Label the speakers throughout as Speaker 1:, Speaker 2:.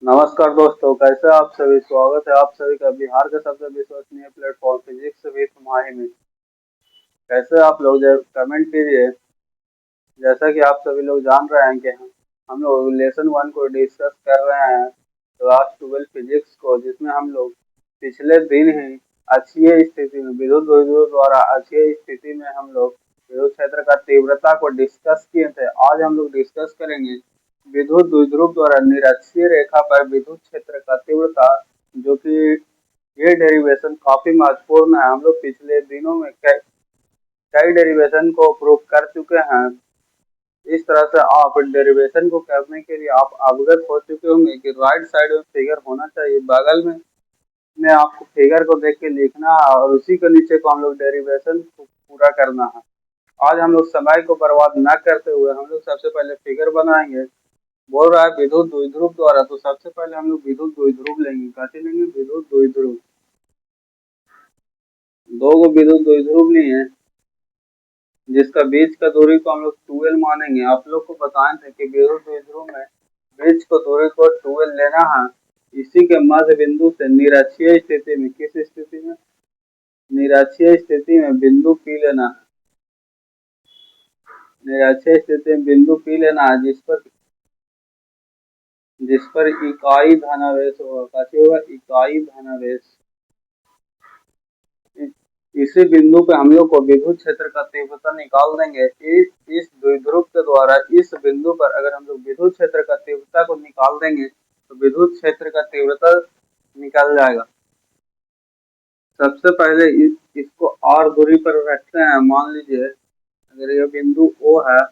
Speaker 1: नमस्कार दोस्तों, कैसे आप सभी। स्वागत है आप सभी का बिहार के सबसे विश्वसनीय प्लेटफॉर्म फिजिक्स विद माही में। कैसे आप लोग कमेंट कीजिए। जैसा कि आप सभी लोग जान रहे हैं कि हम लोग लेसन 1 को डिस्कस कर रहे हैं, क्लास 12 फिजिक्स को, जिसमें हम लोग पिछले दिन ही अक्षीय स्थिति में विद्युत द्विध्रुव द्वारा अक्षीय स्थिति में हम लोग विद्युत क्षेत्र का तीव्रता को डिस्कस किए थे। आज हम लोग डिस्कस करेंगे विद्युत द्विध्रुव द्वारा निरक्षीय रेखा पर विद्युत क्षेत्र का तीव्रता, जो कि ये डेरिवेशन काफी महत्वपूर्ण है। हम लोग पिछले दिनों में कई डेरिवेशन को प्रूव कर चुके हैं। इस तरह से आप डेरिवेशन को करने के लिए आप अवगत हो चुके होंगे कि राइट साइड में फिगर होना चाहिए, बगल में आपको फिगर को देख के लिखना है और उसी के नीचे को हम लोग डेरिवेशन को पूरा करना है। आज हम लोग समय को बर्बाद न करते हुए हम लोग सबसे पहले फिगर बनाएंगे। बोल रहा है विद्युत द्विध्रुव द्वारा, तो सबसे पहले हम लोग विद्युत द्विध्रुव लेंगे। कैसे लेंगे? विद्युत द्विध्रुव, दो गो विद्युत द्विध्रुव लिए जिसका बीच का दूरी को हम लोग 2l मानेंगे। आप लोग को बताए थे कि विद्युत द्विध्रुव में बीच को दूरी को 2l लेना है। इसी के मध्य बिंदु से निरक्षीय स्थिति में, किस स्थिति में? निरक्षीय स्थिति में बिंदु P लेना है। निरक्षीय स्थिति में बिंदु P लेना है जिस पर इकाई धनावेश होगा। कैसे होगा? इकाई धनावेश। इसी बिंदु पे हम लोग को विद्युत क्षेत्र का तीव्रता निकाल देंगे। इस द्विध्रुव के द्वारा इस बिंदु पर अगर हम लोग विद्युत क्षेत्र का तीव्रता को निकाल देंगे तो विद्युत क्षेत्र का तीव्रता निकल जाएगा। सबसे पहले इसको r दूरी पर रखते हैं। मान लीजिए अगर ये बिंदु O है,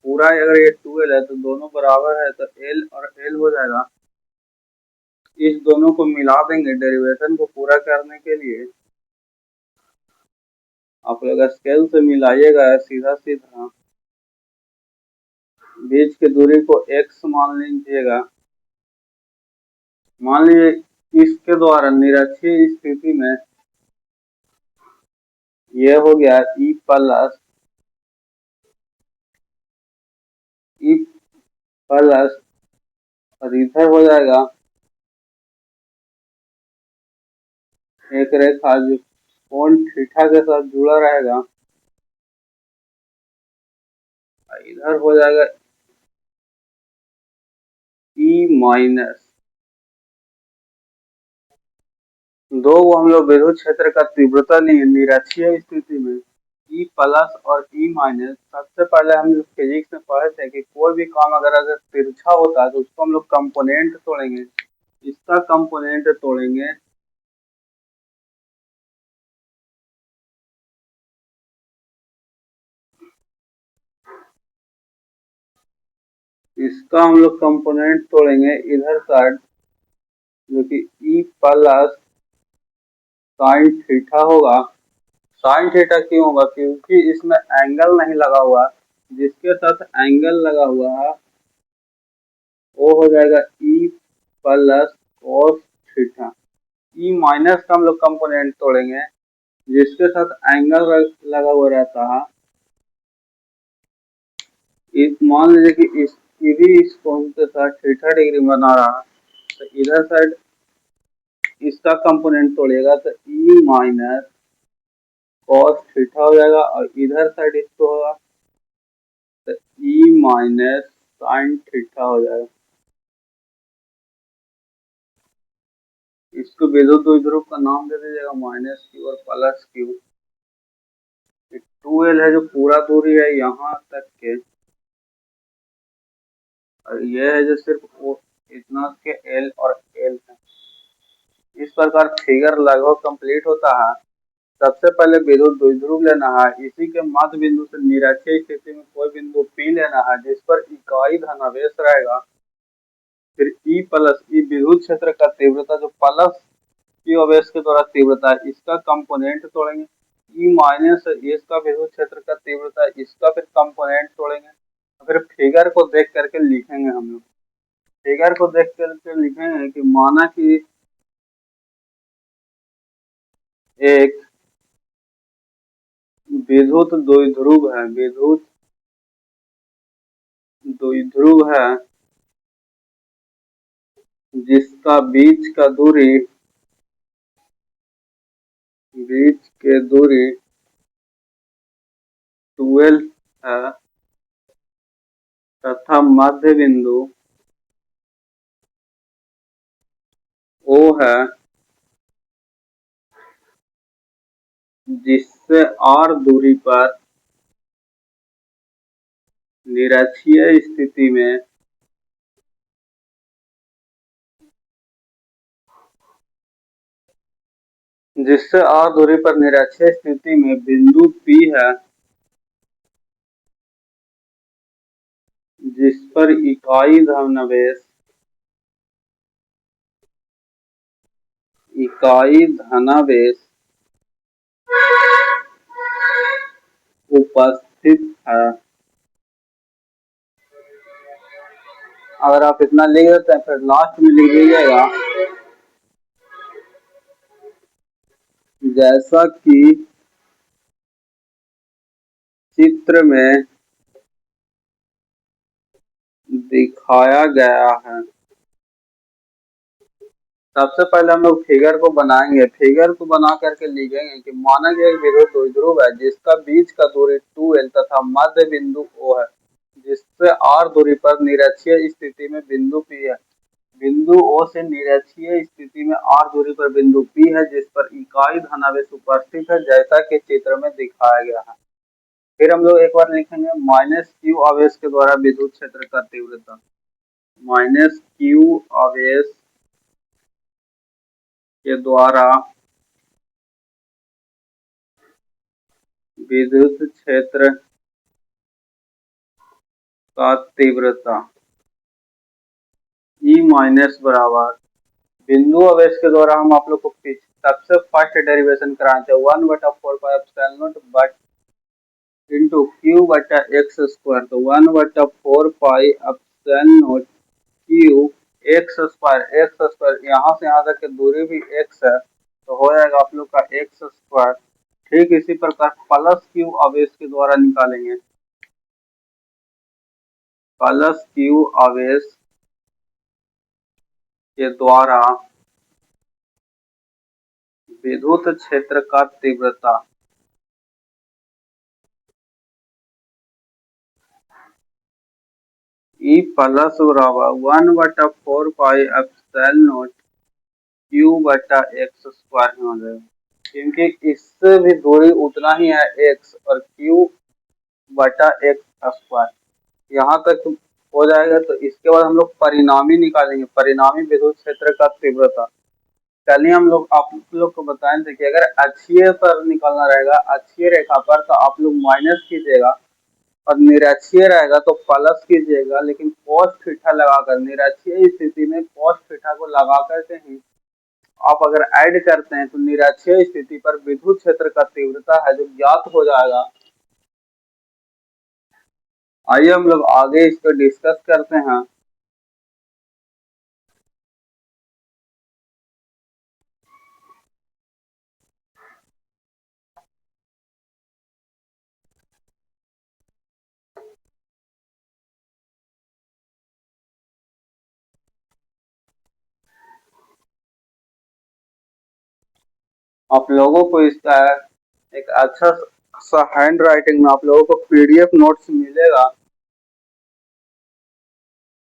Speaker 1: पूरा अगर ये 2l है तो दोनों बराबर है, तो l और l हो जाएगा। इस दोनों को मिला देंगे डेरिवेशन को पूरा करने के लिए। आप लोग स्केल से मिलाइएगा सीधा सीधा। बीच की दूरी को x मान लीजिएगा। मान लीजिए इसके द्वारा निरक्षीय स्थिति में यह हो गया E प्लस और इधर हो जाएगा एक रेखा जो कोण थीटा के साथ जुड़ा रहेगा। इधर हो जाएगा E माइनस, दो हम लोग विद्युत क्षेत्र का तीव्रता लिए निरक्षीय स्थिति में E प्लस और E माइनस। सबसे पहले हम लोग फिजिक्स में पढ़े थे कि कोई भी काम अगर तिरछा होता है तो उसको हम लोग कंपोनेंट तोड़ेंगे। इसका कंपोनेंट तोड़ेंगे, इसका हम लोग कंपोनेंट तोड़ेंगे इधर साइड, जो कि E प्लस साइन थीटा होगा। साइन थीटा क्यों होगा? क्योंकि इसमें एंगल नहीं लगा हुआ। जिसके साथ एंगल लगा हुआ है वो हो जाएगा E plus cos theta. E minus का हम लोग कंपोनेंट तोड़ेंगे, जिसके साथ एंगल लगा हुआ रहता है। मान लीजिए कि इस कोण के साथ थीटा डिग्री बना रहा, तो इधर साइड इसका कंपोनेंट तोड़िएगा तो E माइनस कॉस थीटा हो जाएगा, और इधर साइड इसको होगा तो E माइनस साइन थीटा हो जाएगा। इसको विद्युत द्विध्रुव का नाम दे दीजिएगा माइनस Q और प्लस Q। 2l है जो पूरा दूरी है यहाँ तक के, और यह है जो सिर्फ वो इतना के L और L है। इस प्रकार फिगर लगभग कंप्लीट होता है। सबसे पहले विद्युत द्विध्रुव लेना है। इसी के मध्य बिंदु से निरक्षीय स्थिति में कोई बिंदु P लेना है जिस पर इकाई धनावेश रहेगा। फिर E प्लस, E विद्युत क्षेत्र का तीव्रता जो प्लस Q आवेश के द्वारा तीव्रता है, इसका कंपोनेंट तोड़ेंगे। E माइनस इसका विद्युत क्षेत्र का तीव्रता, इसका फिर कंपोनेंट तोड़ेंगे। फिर फिगर को देख करके लिखेंगे। हम लोग फिगर को देख करके लिखेंगे कि माना कि एक विद्युत द्विध्रुव है, विद्युत द्विध्रुव है जिसका बीच के दूरी 12 है तथा मध्य बिंदु O है, जिससे R दूरी पर निरक्षीय स्थिति में बिंदु P है, जिस पर इकाई धनावेश उपस्थित है। अगर आप इतना लिख देते हैं फिर लास्ट में लिख दीजिएगा जैसा कि चित्र में दिखाया गया है। सबसे पहले हम लोग फिगर को बनाएंगे। फिगर को बना करके लिखेंगे कि माना गया एक द्विध्रुव है जिसका बीच का दूरी 2l तथा मध्य बिंदु O है, जिससे R दूरी पर निरक्षीय स्थिति में बिंदु P है। बिंदु O से निरक्षीय स्थिति में R दूरी पर बिंदु P है, जिस पर इकाई धनावेश उपस्थित है, जैसा कि चित्र में दिखाया गया है। फिर हम लोग एक बार लिखेंगे -q आवेश के द्वारा विद्युत क्षेत्र का तीव्रता। -q आवेश के द्वारा विद्युत क्षेत्र का तीव्रता E माइनस बराबर बिंदु आवेश के द्वारा हम आप लोग को सबसे फर्स्ट डेरिवेशन कराए थे 1/4 बट इंटू क्यू बटा एक्स स्क्वायर। तो 1/4 क्यू एक्स स्क्वायर यहाँ से यहाँ तक की दूरी भी x है, तो हो जाएगा आप लोग का एक्स स्क्वायर। ठीक इसी प्रकार प्लस क्यू आवेश के द्वारा निकालेंगे। प्लस क्यू आवेश के द्वारा विद्युत क्षेत्र का तीव्रता E प्लस बराबर 1/4 क्यू बटा एक्स स्क्वायर हो जाएगा, क्योंकि इससे भी दूरी उतना ही है x और क्यू बटा एक्स स्क्वायर यहाँ तक हो जाएगा। तो इसके बाद हम लोग परिणामी निकालेंगे, परिणामी विद्युत क्षेत्र का तीव्रता। कल ही हम लोग आप लोग को बताए थे कि अगर अक्षीय पर निकालना रहेगा, अक्षीय रेखा पर, तो आप लोग माइनस कीजिएगा और निरक्षीय रहेगा तो प्लस कीजिएगा। लेकिन cos थीटा लगाकर निरक्षीय स्थिति में cos थीटा को लगा करके ही आप अगर ऐड करते हैं तो निरक्षीय स्थिति पर विद्युत क्षेत्र का तीव्रता है जो ज्ञात हो जाएगा। आइए हम लोग आगे इस पर डिस्कस करते हैं। आप लोगों को इसका एक अच्छा सा हैंड राइटिंग में आप लोगों को पीडीएफ नोट्स मिलेगा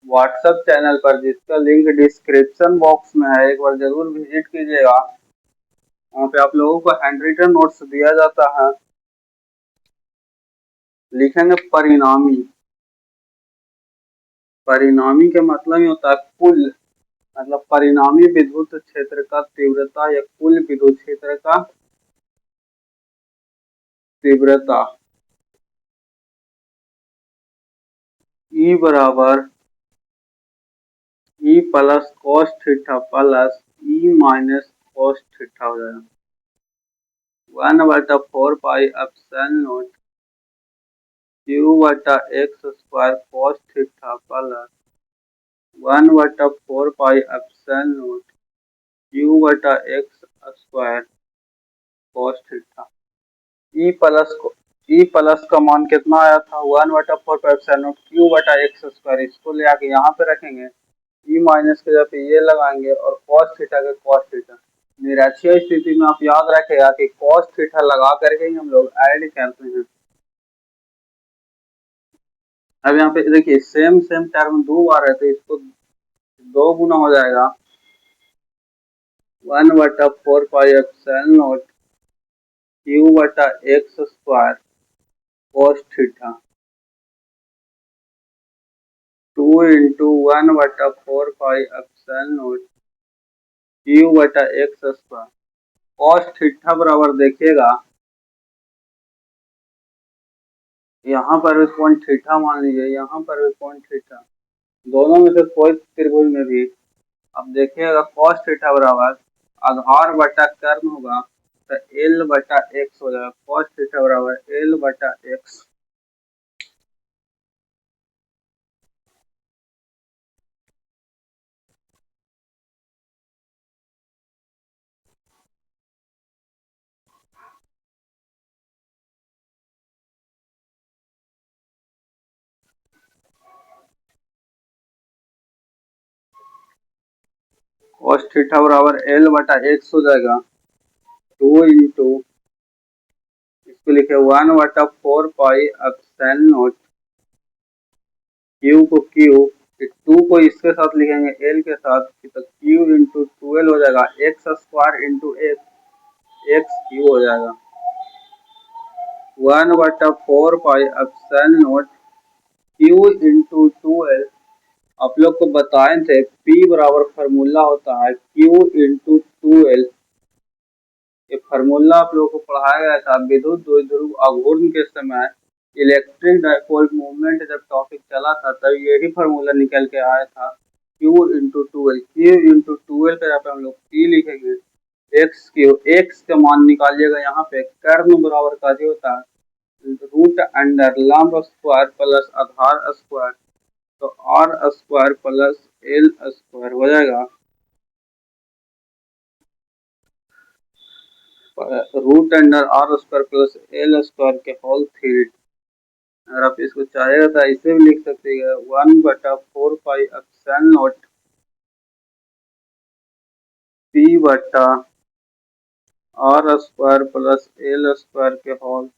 Speaker 1: व्हाट्सएप चैनल पर, जिसका लिंक डिस्क्रिप्शन बॉक्स में है। एक बार जरूर विजिट कीजिएगा। वहाँ पे आप लोगों को हैंड रिटन नोट्स दिया जाता है। लिखेंगे परिणामी। परिणामी के मतलब ये होता है कुल, मतलब परिणामी विद्युत क्षेत्र का तीव्रता या कुल विद्युत क्षेत्र का तीव्रता। E बराबर E plus cos theta plus E minus cos theta हो जाएगा। 1/4 क्यू बटा X square cos theta plus 1/4 Q बटा X square cos theta. E plus का मान कितना आया था 1/4 क्यू बटा एक्स स्क्वायर। इसको ले आके यहाँ पे रखेंगे ई माइनस के जगह पे ये लगाएंगे और कॉस थीटा का कॉस थीटा। निरक्षीय स्थिति में आप याद रखेगा कि कॉस थीटा लगा करके ही हम लोग ऐड करते हैं। अब यहाँ पे देखिए सेम सेम टर्म दो बार है तो इसको दो गुना हो जाएगा 1/4 पाई एप्सिलॉन नॉट क्यू बटा X square cos theta 2 into 1/4 pi epsilon not Q बटा एक्स स्क्वायर कॉस थीटा बराबर देखिएगा यहाँ पर भी कोण थीटा मान लीजिए, यहाँ पर भी कोण थीटा, दोनों में से कोई त्रिभुज में भी अब देखिएगा कॉस थीटा बराबर आधार बटा कर्ण होगा तो एल बटा एक्स हो जाएगा। कॉस थीटा बराबर एल बटा एक्स। कॉस थीटा बराबर एल बटा एक्स हो जाएगा 2 इंटू इसको लिखे 1/4 पाई एप्सिलॉन नॉट क्यू को क्यू, 2 को इसके साथ लिखेंगे एल के साथ तो क्यू इंटू 12 हो जाएगा x square into x Q हो जाएगा 1/4 pi epsilon not Q into 12। आप लोग को बताए थे P बराबर फार्मूला होता है Q इंटू 12। ये फार्मूला आप लोगों को पढ़ाया गया था विद्युत द्विध्रुव आघूर्ण के समय इलेक्ट्रिक डाइपोल मूवमेंट जब टॉपिक चला था तब यही फार्मूला निकल के आया था Q इंटू 12। Q इंटू 12 का यहाँ पे हम लोग P लिखेंगे एक्स क्यू, एक्स का मान निकालिएगा यहाँ पे कर्ण बराबर का जो होता है रूट अंडर लंब स्क्वायर प्लस आधार स्क्वायर तो R square plus L square हो जाएगा root under R square plus L square के होल थ्री। अगर आप इसको चाहेगा तो ऐसे भी लिख सकते हैं 1/4 पाई एप्सिलॉन नॉट पी बटा R square plus L square के होल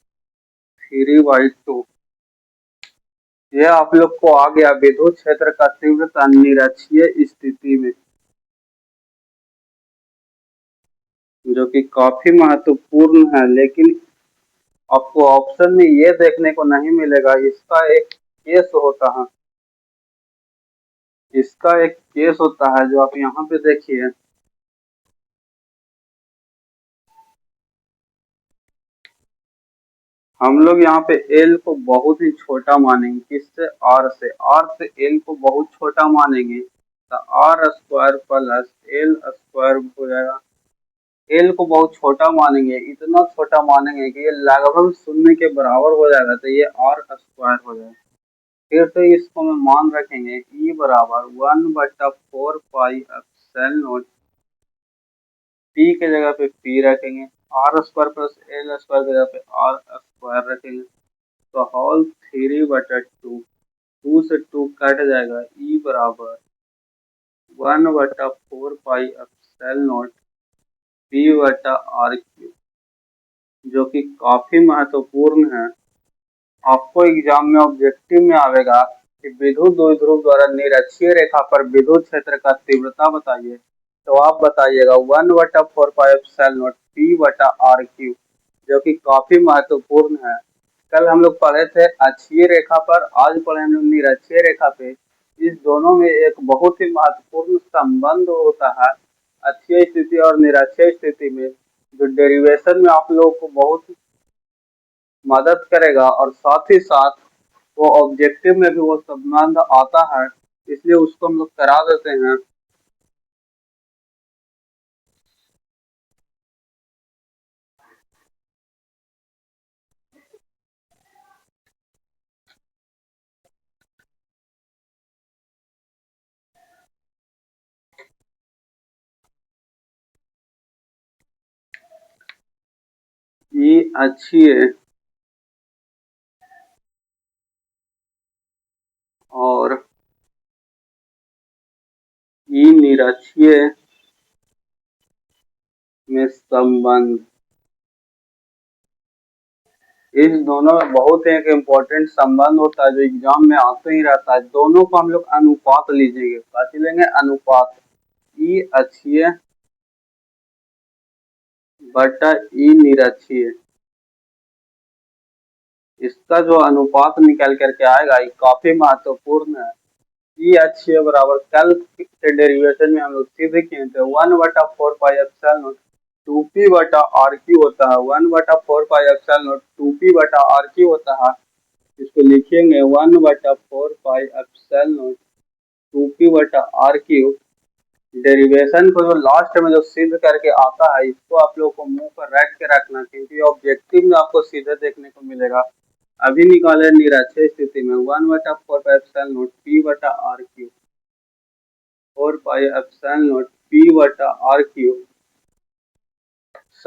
Speaker 1: 3/2। यह आप लोग को आ गया विद्युत क्षेत्र का तीव्रता निरक्षीय स्थिति में, जो कि काफी महत्वपूर्ण है। लेकिन आपको ऑप्शन में ये देखने को नहीं मिलेगा, इसका एक केस होता है, इसका एक केस होता है जो आप यहाँ पे देखिए हम लोग यहाँ पे एल को बहुत ही छोटा मानेंगे, किससे आर से एल को बहुत छोटा मानेंगे तो R square plus L square हो जाएगा। एल को बहुत छोटा मानेंगे, इतना छोटा मानेंगे कि ये लगभग शून्य के बराबर हो जाएगा तो ये आर स्क्वायर हो जाएगा। फिर से इसको हम मान रखेंगे ई बराबर 1/4 पाई एप्सिलॉन नॉट पी के जगह पे पी रखेंगे, R square plus L square की जगह पे आर स्क्वायर रखेंगे तो होल 3/2, 2 से 2 कट जाएगा ई बराबर 1/4 पाई एप्सिलॉन नॉट पी बटा आर क्यू, जो कि काफी महत्वपूर्ण है। आपको एग्जाम में ऑब्जेक्टिव में आवेगा कि विद्युत द्विध्रुव द्वारा निरक्षीय रेखा पर विद्युत क्षेत्र का तीव्रता बताइए तो आप बताइएगा 1/4 पाई एप्सिलॉन नॉट पी बटा आर क्यू, जो कि काफी महत्वपूर्ण है। कल हम लोग पढ़े थे अक्षीय रेखा पर, आज पढ़े हम लोग निरक्षीय रेखा पे। इस दोनों में एक बहुत ही महत्वपूर्ण संबंध होता है अक्षीय स्थिति और निरक्षीय स्थिति में, जो डेरिवेशन में आप लोगों को बहुत मदद करेगा और साथ ही साथ वो ऑब्जेक्टिव में भी वो संबंध आता है, इसलिए उसको हम लोग करा देते हैं। ये अक्षीय और निरक्षीय में संबंध, इस दोनों में बहुत एक इम्पोर्टेंट संबंध होता है जो एग्जाम में आते ही रहता है। दोनों को हम लोग अनुपात लीजिएंगे, क्या लेंगे? अनुपात। ई अक्षीय बटा ई निरक्षीय, इसका जो अनुपात निकल करके आएगा ये काफी महत्वपूर्ण है। ई अक्षीय बराबर कल के डेरिवेशन में हम लोग सीधे किए थे 1/4 पाई एप्सिलॉन नॉट 2p बटा आर क्यू होता है। 1/4 पाई एप्सिलॉन नॉट 2p बटा आर क्यू होता है। इसको लिखेंगे 1/4 पाई एप्सिलॉन नॉट 2p बटा आर क्यू। डेरिवेशन को जो लास्ट में जो सिद्ध करके आता है इसको आप लोग को मुंह पर रख के रखना, क्योंकि ऑब्जेक्टिव में आपको सीधे देखने को मिलेगा। अभी निकाले निरक्षीय स्थिति में 1/4 पाई एप्सिलॉन नॉट p बटा R Q, 4 pi epsilon naught p बटा आर क्यू।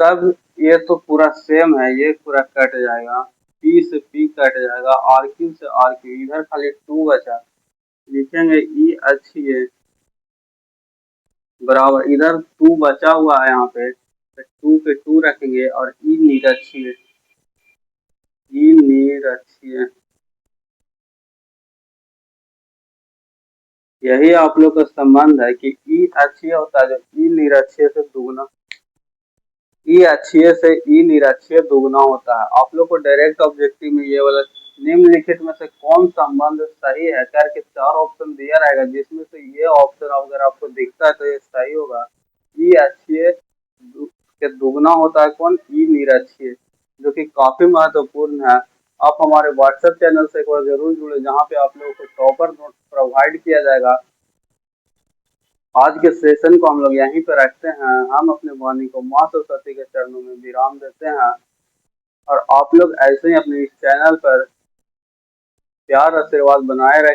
Speaker 1: सब ये तो पूरा सेम है, ये पूरा कट जाएगा, p से p कट जाएगा, आर क्यू से आर क्यू, इधर खाली 2 बचा। लिखेंगे ई अक्षीय बराबर, इधर 2 बचा हुआ है यहाँ पे, 2 पे 2 रखेंगे और ई निरक्षीय, ई निरक्षीय, यही आप लोग का संबंध है कि ई अक्षीय होता है जो ई निरक्षीय से दुगना, ई अक्षीय से ई निरक्षीय दुगना होता है। आप लोग को डायरेक्ट ऑब्जेक्टिव में ये वाला निम्नलिखित में से कौन संबंध सही है करके 4 ऑप्शन दिया रहेगा, जिसमें से ये ऑप्शन अगर आपको दिखता है तो ये सही होगा। ई अक्षीय के दुगना होता है कौन? ई निरक्षीय, जो कि काफी महत्वपूर्ण है। आप हमारे व्हाट्सएप चैनल से एक बार जरूर जुड़े, जहाँ पे आप लोगों को टॉपर नोट प्रोवाइड किया जाएगा। आज के सेशन को हम लोग यहीं पर रखते हैं। हम अपने वाणी को माँ सरस्वती के चरणों में विराम देते हैं और आप लोग ऐसे ही अपने इस चैनल पर प्यार आशीर्वाद बनाए रखें।